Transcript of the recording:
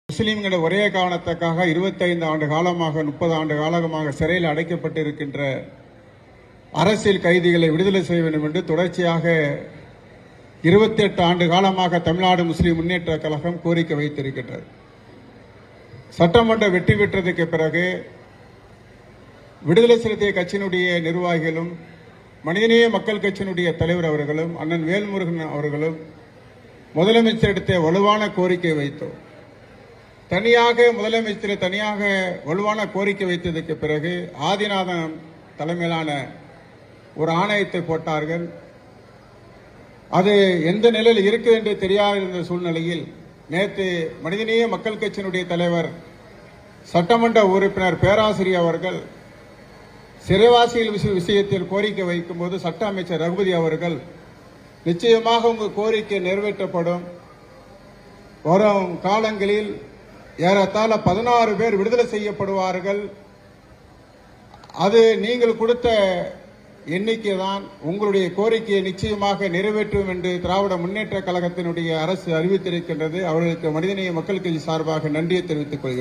முஸ்லிம்கள் ஒரே காரணத்துக்காக 25 ஆண்டு காலமாக 30 ஆண்டு காலமாக சிறையில் அடைக்கப்பட்டிருக்கின்ற அரசியல் கைதிகளை விடுதலை செய்ய வேண்டும் என்று தொடர்ச்சியாக 28 ஆண்டு காலமாக தமிழ்நாடு முஸ்லிம் முன்னேற்ற கழகம் கோரிக்கை வைத்திருக்கின்றது. சட்டமன்ற வெற்றி பெற்றதுக்கு பிறகு விடுதலை சிறுத்தை கட்சியினுடைய நிர்வாகிகளும் மனிதநேய மக்கள் கட்சியினுடைய தலைவர் அவர்களும் அண்ணன் வேல்முருகன் அவர்களும் முதலமைச்சரிடத்தை வலுவான கோரிக்கை வைத்தோம். முதலமைச்சர் தனியாக வலுவான கோரிக்கை வைத்ததற்கு பிறகு ஆதிநாதன் தலைமையிலான ஒரு ஆணையத்தை போட்டார்கள். அது எந்த நிலையில் இருக்குது என்று தெரியாத சூழ்நிலையில் நேற்று மனிதநேய மக்கள் கட்சியினுடைய தலைவர் சட்டமன்ற உறுப்பினர் பேராசிரியர் அவர்கள் சிறைவாசிகள் விஷயத்தில் கோரிக்கை வைக்கும்போது சட்ட அமைச்சர் ரகுபதி அவர்கள் நிச்சயமாக உங்கள் கோரிக்கை நிறைவேற்றப்படும், வரும் காலங்களில் ஏறத்தாழ 16 பேர் விடுதலை செய்யப்படுவார்கள், அது நீங்கள் கொடுத்த எண்ணிக்கை தான், உங்களுடைய கோரிக்கையை நிச்சயமாக நிறைவேற்றும் என்று திராவிட முன்னேற்ற கழகத்தினுடைய அரசு அறிவித்திருக்கின்றது. அவர்களுக்கு மனிதநேய மக்கள் கட்சி சார்பாக நன்றியை தெரிவித்துக் கொள்கிறேன்.